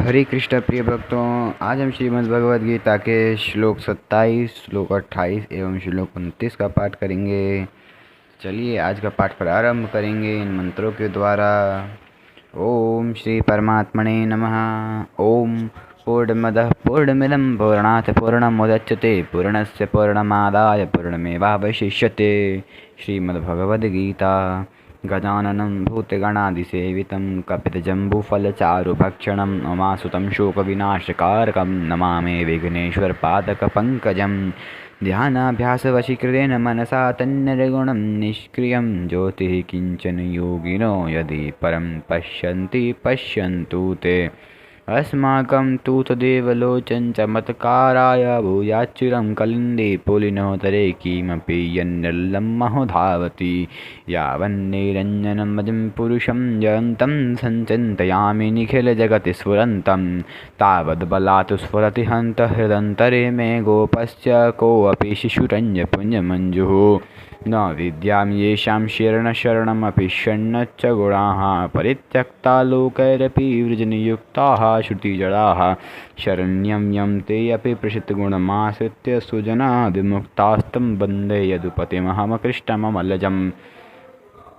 हरे कृष्ण प्रिय भक्तों, आज हम श्रीमद् भगवद गीता के श्लोक 27, श्लोक 28 एवं श्लोक 29 का पाठ करेंगे। चलिए आज का पाठ प्रारंभ करेंगे इन मंत्रों के द्वारा। ओम श्री परमात्मने नमः। ओम पूर्णमदः पूर्णमिदं पूर्णात् पूर्णमुदच्यते पूर्णस्य पूर्णमादाय पूर्णमेवावशिष्यते। श्रीमद्भगवद्गीता। गजाननं भूतगणादिसेवितं कपितजम्बूफलचारुभक्षणं उमासुतं शोकविनाशकारकं नमामि विघ्नेश्वरपादकपङ्कजं। ध्यानाभ्यासवशीकृतेन मनसा तन्निर्गुणं निष्क्रियं ज्योतिः किञ्चन योगिनो यदि परं पश्यन्ति पश्यन्तु ते। अस्माकं तु तदेव लोचन चमत्काराय भूयाच्चिरं कलिन्दे पुलिनोदरे किमपि यन्निर्लम्बो धावति यावन्निरञ्जनमजं पुरुषं जयन्तं संचिन्तयामि निखिलजगति स्फुरन्तं तावद्बलात् स्फुरति हन्तहृदन्तरे मे गोपस्य कोऽपि शिशुरञ्जपुञ्जमञ्जुः। न विद्यां येषां शरणमपि षण्च गुणाः परित्यक्ता लोकैरपि वृजनियुक्ताः श्रुतिजडाः शरण्यं यं ते अपि प्रसिद्धगुणमाश्रित्य सुजना विमुक्तास्तं वन्दे यदुपतिमहमकृष्टममलजम्।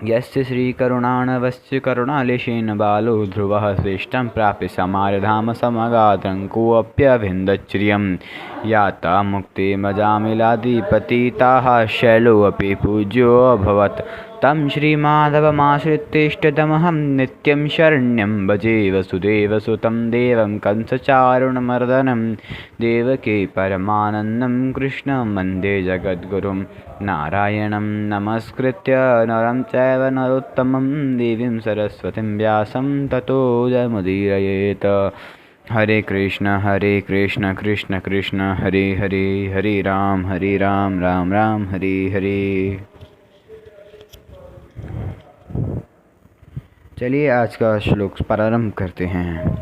यस्य श्रीकरुणाणवस्य करुणालेशेन बालो ध्रुवः श्रेष्ठं प्राप्य समारधाम समगात्रं कोऽप्यभिन्दच्छ्रियं याता मुक्तिमजामिलाधिपतिताः शैलोऽपि पूज्योऽभवत् तं श्रीमाधवमाश्रित्येष्टदमहं नित्यं शरण्यं भजे वसुदेवसुतं देवं कंसचारुणमर्दनं देवकी परमानन्दं कृष्णं वन्दे जगद्गुरुं। नारायणं नमस्कृत्य नरं चैव नरोत्तमं देवीं सरस्वतीं व्यासं ततो जयमुदीरयेत्। हरे कृष्ण कृष्ण कृष्ण हरे हरे, हरे राम राम राम हरे हरे। चलिए आज का श्लोक प्रारंभ करते हैं।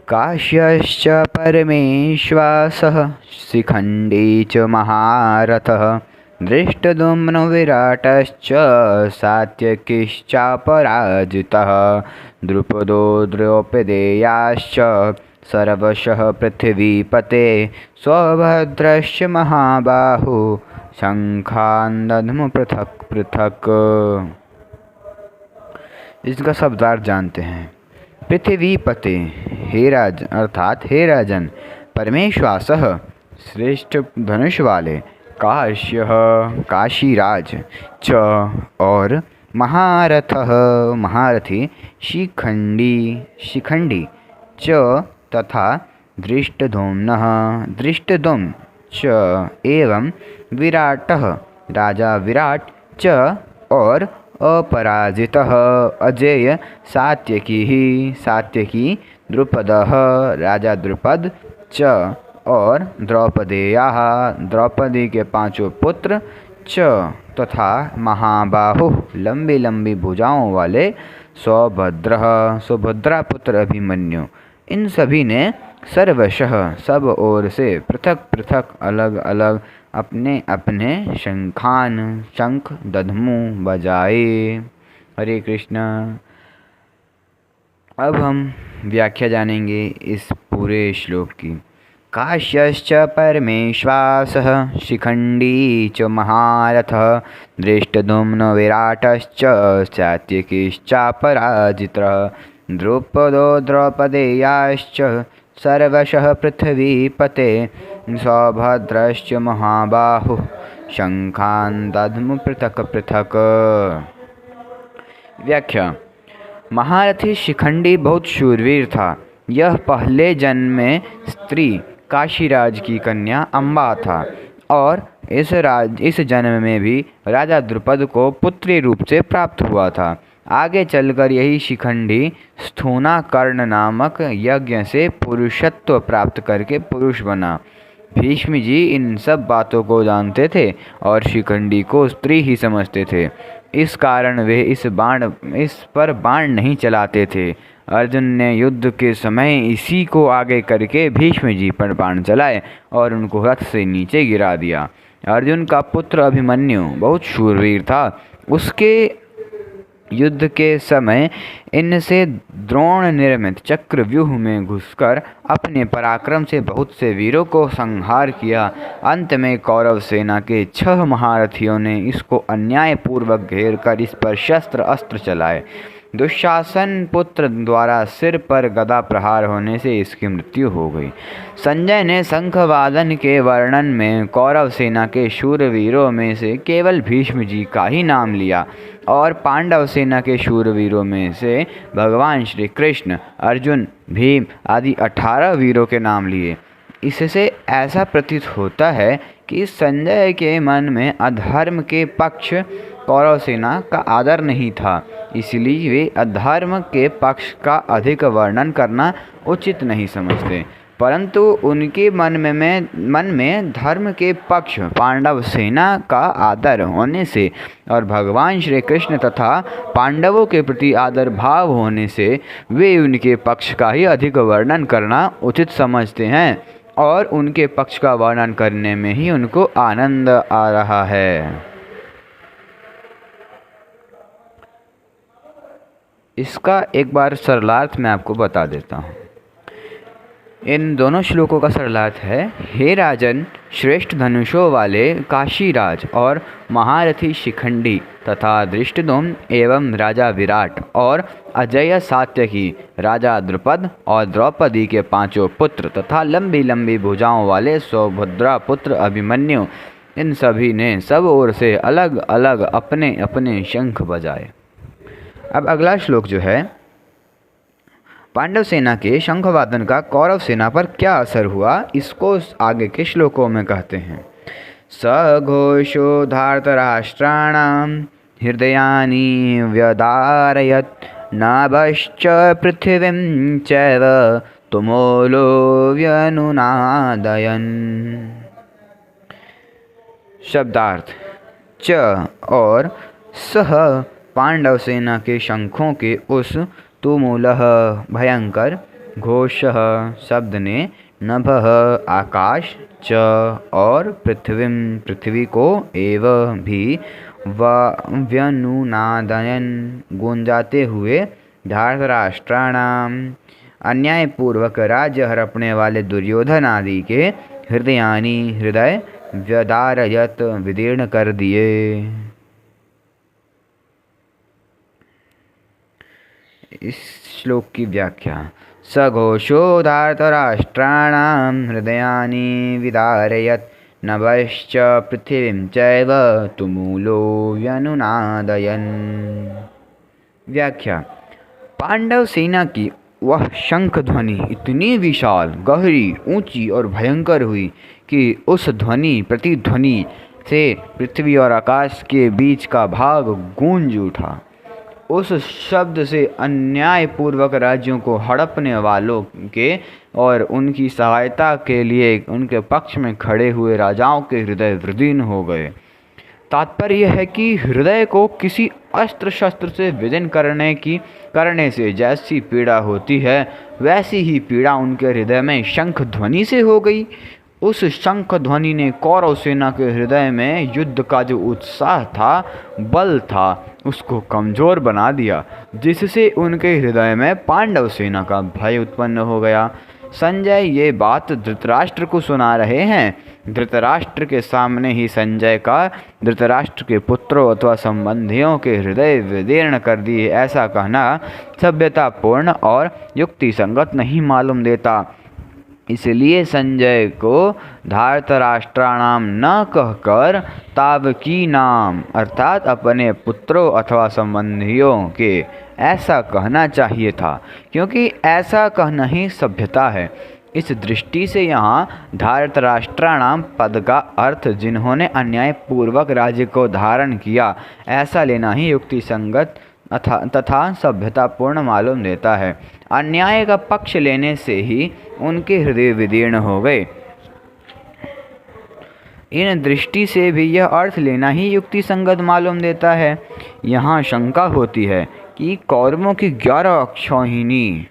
काश्यश्च परमेश्वासः शिखण्डी च महारथः धृष्टद्युम्नो विराटश्च सात्यकिश्चापराजितः द्रुपदो द्रौपदेयाश्च सर्वशः पृथिवीपते सौभद्रश्च महाबाहु शङ्खान् दध्मुः पृथक् पृथक्। इसका शब्दार्थ जानते हैं। पृथ्वीपते हे राज अर्थात हे राजन, परमेश्वासः श्रेष्ठ धनुष वाले, काश्यः काशीराज, च और महारथः महारथी, शिखंडी च तथा धृष्टद्युम्नः धृष्टद्युम्न च एवं विराटः राजा विराट च और अपराजितः अजेय सात्यकी द्रुपदः राजा द्रुपद च और द्रौपदेयाः द्रौपदी के पांचों पुत्र च तथा महाबाहु लंबी लंबी भुजाओं वाले सुभद्रा पुत्र अभिमन्यु, इन सभी ने सर्वशः सब ओर से पृथक पृथक अलग अलग अपने अपने शंख दधमु बजाए। हरे कृष्ण। अब हम व्याख्या जानेंगे इस पूरे श्लोक की। काश्यश्च परमेश्वासः शिखण्डी च महारथः धृष्टद्युम्नो विराटश्च सात्यकिश्चापराजितः द्रुपदो द्रौपदेयाश्च सर्वशः पृथ्वीपते सौभद्रश्च महाबाहुः शङ्खान् दध्मुः पृथक् पृथक्। व्याख्या। महारथी शिखंडी बहुत शूरवीर था। यह पहले जन्म में स्त्री काशीराज की कन्या अम्बा था और इस जन्म में भी राजा द्रुपद को पुत्री रूप से प्राप्त हुआ था। आगे चलकर यही शिखंडी स्थूनाकर्ण नामक यज्ञ से पुरुषत्व प्राप्त करके पुरुष बना। भीष्म जी इन सब बातों को जानते थे और शिखंडी को स्त्री ही समझते थे। इस कारण वे इस पर बाण नहीं चलाते थे। अर्जुन ने युद्ध के समय इसी को आगे करके भीष्म जी पर बाण चलाए और उनको रथ से नीचे गिरा दिया। अर्जुन का पुत्र अभिमन्यु बहुत शूरवीर था। उसके युद्ध के समय इनसे द्रोण निर्मित चक्रव्यूह में घुसकर अपने पराक्रम से बहुत से वीरों को संहार किया। अंत में कौरव सेना के 6 महारथियों ने इसको अन्यायपूर्वक घेर कर इस पर शस्त्र अस्त्र चलाए। दुशासन पुत्र द्वारा सिर पर गदा प्रहार होने से इसकी मृत्यु हो गई। संजय ने शंखवादन के वर्णन में कौरव सेना के शूरवीरों में से केवल भीष्म जी का ही नाम लिया और पांडव सेना के शूरवीरों में से भगवान श्री कृष्ण, अर्जुन, भीम आदि 18 वीरों के नाम लिए। इससे ऐसा प्रतीत होता है कि संजय के मन में अधर्म के पक्ष कौरव सेना का आदर नहीं था, इसलिए वे अधर्म के पक्ष का अधिक वर्णन करना उचित नहीं समझते, परंतु उनके मन में धर्म के पक्ष पांडव सेना का आदर होने से और भगवान श्री कृष्ण तथा पांडवों के प्रति आदर भाव होने से वे उनके पक्ष का ही अधिक वर्णन करना उचित समझते हैं और उनके पक्ष का वर्णन करने में ही उनको आनंद आ रहा है। इसका एक बार सरलार्थ मैं आपको बता देता हूँ। इन दोनों श्लोकों का सरलार्थ है, हे राजन, श्रेष्ठ धनुषों वाले काशीराज और महारथी शिखंडी तथा धृष्टद्युम्न एवं राजा विराट और अजय सात्यकी, राजा द्रुपद और द्रौपदी के 5 पुत्र तथा लंबी लंबी भुजाओं वाले सौभद्रा पुत्र अभिमन्यु, इन सभी ने सब ओर से अलग अलग अपने अपने शंख बजाए। अब अगला श्लोक जो है, पांडव सेना के शंखवादन का कौरव सेना पर क्या असर हुआ, इसको आगे के श्लोकों में कहते हैं। सघोषो धार्तराष्ट्राणां हृदयानि व्यदारयत् नाभश्च पृथिवीं चैव तुमूलो व्यनुनादयन्। शब्दार्थ, च और सह पांडव सेना के शंखों के उस तुमूलः भयंकर, घोषः शब्द ने, नभः आकाश, च और पृथ्वी को, एव भी, व्यनुनादयन् गूंजाते हुए, धार्तराष्ट्राणाम अन्यायपूर्वक राज्य हड़पने वाले दुर्योधन आदि के, हृदयानि हृदय, व्यदारयत विदीर्ण कर दिए। इस श्लोक की व्याख्या, सघोषो धार्तराष्ट्राणां हृदयानि विदारयत् नभश्च पृथिवीं चैव तुमूलो व्यनुनादयन्। व्याख्या, पांडव सेना की वह शंख ध्वनि इतनी विशाल, गहरी, ऊंची और भयंकर हुई कि उस ध्वनि प्रतिध्वनि से पृथ्वी और आकाश के बीच का भाग गूंज उठा। उस शब्द से अन्यायपूर्वक राज्यों को हड़पने वालों के और उनकी सहायता के लिए उनके पक्ष में खड़े हुए राजाओं के हृदय विदीर्ण हो गए। तात्पर्य यह है कि हृदय को किसी अस्त्र शस्त्र से विदीर्ण करने से जैसी पीड़ा होती है, वैसी ही पीड़ा उनके हृदय में शंख ध्वनि से हो गई। उस शंख ध्वनि ने कौरव सेना के हृदय में युद्ध का जो उत्साह था, बल था, उसको कमज़ोर बना दिया, जिससे उनके हृदय में पांडव सेना का भय उत्पन्न हो गया। संजय ये बात धृतराष्ट्र को सुना रहे हैं। धृतराष्ट्र के सामने ही संजय का धृतराष्ट्र के पुत्रों अथवा संबंधियों के हृदय विदीर्ण कर दिए, ऐसा कहना सभ्यतापूर्ण और युक्ति संगत नहीं मालूम देता। इसलिए संजय को धार्तराष्ट्राणाम न कहकर तावकी नाम अर्थात अपने पुत्रों अथवा संबंधियों के ऐसा कहना चाहिए था, क्योंकि ऐसा कहना ही सभ्यता है। इस दृष्टि से यहाँ धार्तराष्ट्राणाम पद का अर्थ जिन्होंने अन्यायपूर्वक राज्य को धारण किया, ऐसा लेना ही युक्ति संगत तथा सभ्यतापूर्ण मालूम देता है। अन्याय का पक्ष लेने से ही उनके हृदय विदीर्ण हो गए। इन दृष्टि से भी यह अर्थ लेना ही युक्ति संगत मालूम देता है। यहाँ शंका होती है कि कौरवों की 11 अक्षौहिणी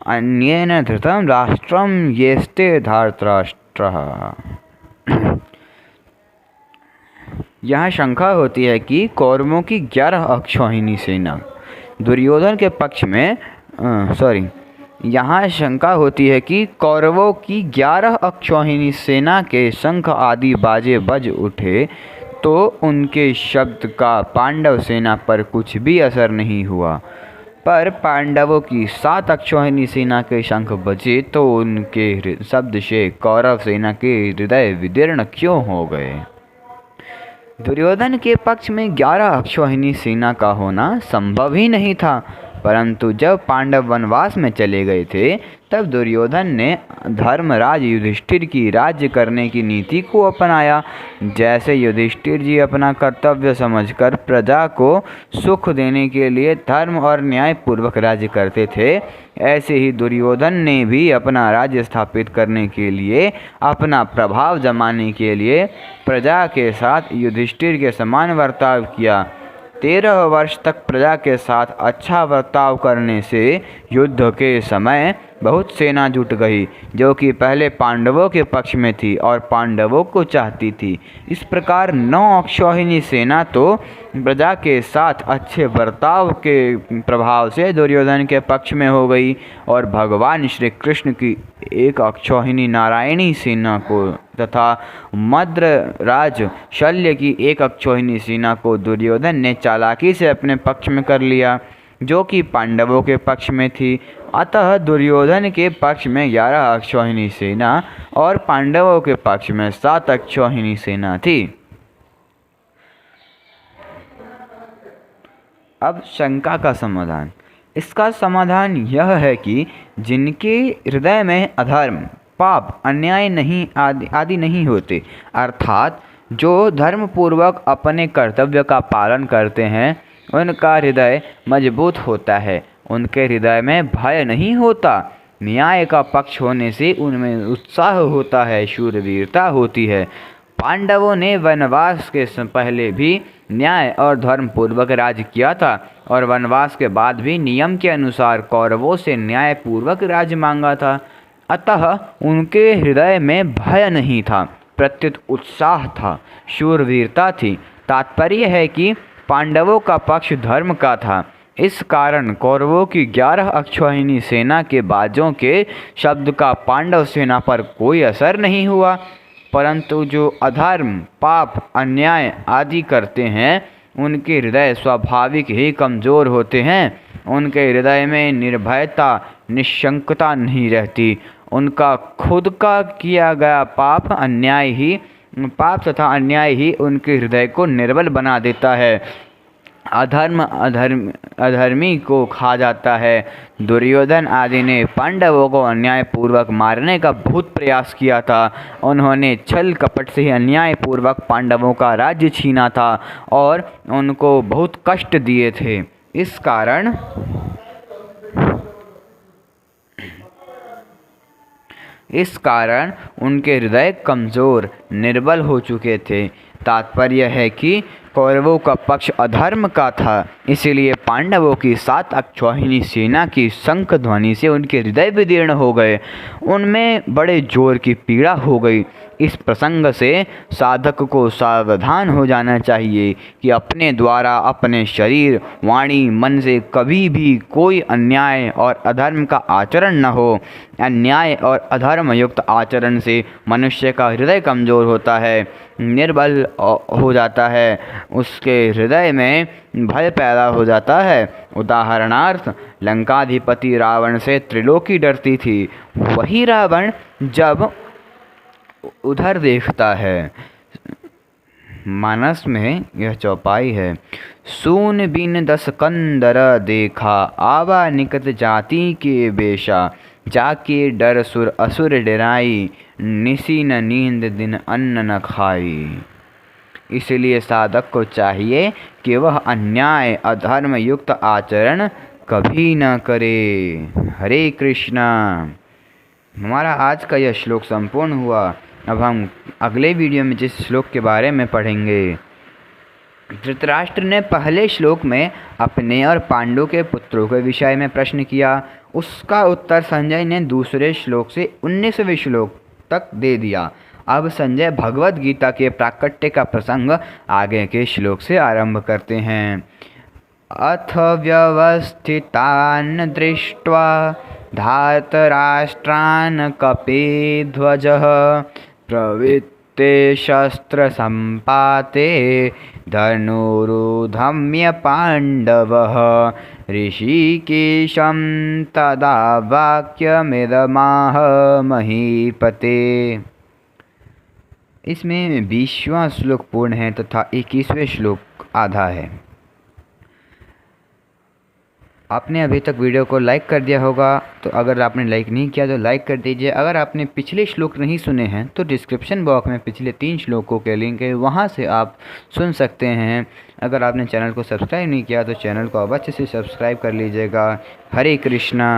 अन्येन धृतं राष्ट्रं येस्ते धार्तराष्ट्रः। यहाँ शंका होती है कि कौरवों की 11 अक्षौहिणी सेना दुर्योधन के पक्ष में यहाँ शंका होती है कि कौरवों की 11 अक्षौहिणी सेना के शंख आदि बाजे बज उठे तो उनके शब्द का पांडव सेना पर कुछ भी असर नहीं हुआ, पर पांडवों की 7 अक्षौहिणी सेना के शंख बजे तो उनके शब्द से कौरव सेना के हृदय विदीर्ण क्यों हो गए। दुर्योधन के पक्ष में 11 अक्षौहिणी सेना का होना संभव ही नहीं था, परंतु जब पांडव वनवास में चले गए थे तब दुर्योधन ने धर्मराज युधिष्ठिर की राज्य करने की नीति को अपनाया। जैसे युधिष्ठिर जी अपना कर्तव्य समझकर प्रजा को सुख देने के लिए धर्म और न्याय पूर्वक राज्य करते थे, ऐसे ही दुर्योधन ने भी अपना राज्य स्थापित करने के लिए, अपना प्रभाव जमाने के लिए प्रजा के साथ युधिष्ठिर के समान बर्ताव किया। 13 वर्ष तक प्रजा के साथ अच्छा बर्ताव करने से युद्ध के समय बहुत सेना जुट गई, जो कि पहले पांडवों के पक्ष में थी और पांडवों को चाहती थी। इस प्रकार 9 अक्षौहिणी सेना तो प्रजा के साथ अच्छे बर्ताव के प्रभाव से दुर्योधन के पक्ष में हो गई, और भगवान श्री कृष्ण की एक अक्षौहिणी नारायणी सेना को तथा मद्रराज शल्य की एक अक्षौहिणी सेना को दुर्योधन ने चालाकी से अपने पक्ष में कर लिया, जो कि पांडवों के पक्ष में थी। अतः दुर्योधन के पक्ष में 11 अक्षौहिणी सेना और पांडवों के पक्ष में 7 अक्षौहिणी सेना थी। अब शंका का समाधान। इसका समाधान यह है कि जिनके हृदय में अधर्म, पाप, अन्याय नहीं आदि नहीं होते, अर्थात जो धर्मपूर्वक अपने कर्तव्य का पालन करते हैं, उनका हृदय मजबूत होता है, उनके हृदय में भय नहीं होता, न्याय का पक्ष होने से उनमें उत्साह होता है, शूरवीरता होती है। पांडवों ने वनवास के पहले भी न्याय और धर्म पूर्वक राज्य किया था और वनवास के बाद भी नियम के अनुसार कौरवों से न्याय पूर्वक राज्य मांगा था। अतः उनके हृदय में भय नहीं था, प्रत्युत उत्साह था, शूरवीरता थी। तात्पर्य है कि पांडवों का पक्ष धर्म का था। इस कारण कौरवों की 11 अक्षौहिणी सेना के बाजों के शब्द का पांडव सेना पर कोई असर नहीं हुआ, परंतु जो अधर्म, पाप, अन्याय आदि करते हैं, उनके हृदय स्वाभाविक ही कमज़ोर होते हैं। उनके हृदय में निर्भयता, निशंकता नहीं रहती। उनका खुद का किया गया पाप तथा अन्याय ही उनके हृदय को निर्बल बना देता है, अधर्मी को खा जाता है। दुर्योधन आदि ने पांडवों को अन्यायपूर्वक मारने का बहुत प्रयास किया था। उन्होंने छल कपट से अन्यायपूर्वक पांडवों का राज्य छीना था और उनको बहुत कष्ट दिए थे। इस कारण उनके हृदय कमज़ोर, निर्बल हो चुके थे। तात्पर्य है कि कौरवों का पक्ष अधर्म का था, इसलिए पांडवों की 7 अक्षौहिणी सेना की शंख ध्वनि से उनके हृदय विदीर्ण हो गए, उनमें बड़े जोर की पीड़ा हो गई। इस प्रसंग से साधक को सावधान हो जाना चाहिए कि अपने द्वारा अपने शरीर, वाणी, मन से कभी भी कोई अन्याय और अधर्म का आचरण न हो। अन्याय और अधर्म युक्त आचरण से मनुष्य का हृदय कमज़ोर होता है, निर्बल हो जाता है, उसके हृदय में भय पैदा हो जाता है। उदाहरणार्थ, लंकाधिपति रावण से त्रिलोकी डरती थी। वही रावण जब उधर देखता है, मानस में यह चौपाई है, सून बिन 10 कंदर देखा, आवा निकट जाति के बेशा, जाके डर सुर असुर डराई, निसी न नींद दिन अन्न न खाई। इसलिए साधक को चाहिए कि वह अन्याय, अधर्म युक्त आचरण कभी न करे। हरे कृष्णा। हमारा आज का यह श्लोक संपूर्ण हुआ। अब हम अगले वीडियो में जिस श्लोक के बारे में पढ़ेंगे, धृतराष्ट्र ने पहले श्लोक में अपने और पांडु के पुत्रों के विषय में प्रश्न किया, उसका उत्तर संजय ने दूसरे श्लोक से 19वें श्लोक तक दे दिया। अब संजय भगवत गीता के प्राकट्य का प्रसंग आगे के श्लोक से आरंभ करते हैं। अथ व्यवस्थितान् दृष्ट्वा धार्तराष्ट्रान् कपिध्वजः प्रवृत्ते शस्त्रसम्पाते धनुरुधम्य पाण्डवः ऋषिकेशं तदा वाक्यमिदमाह महीपते। इसमें 20वां श्लोक पूर्ण है तथा 21वें श्लोक आधा है। आपने अभी तक वीडियो को लाइक कर दिया होगा, तो अगर आपने लाइक नहीं किया तो लाइक कर दीजिए। अगर आपने पिछले श्लोक नहीं सुने हैं तो डिस्क्रिप्शन बॉक्स में पिछले 3 श्लोकों के लिंक है, वहां से आप सुन सकते हैं। अगर आपने चैनल को सब्सक्राइब नहीं किया तो चैनल को अवश्य से सब्सक्राइब कर लीजिएगा। हरे कृष्णा।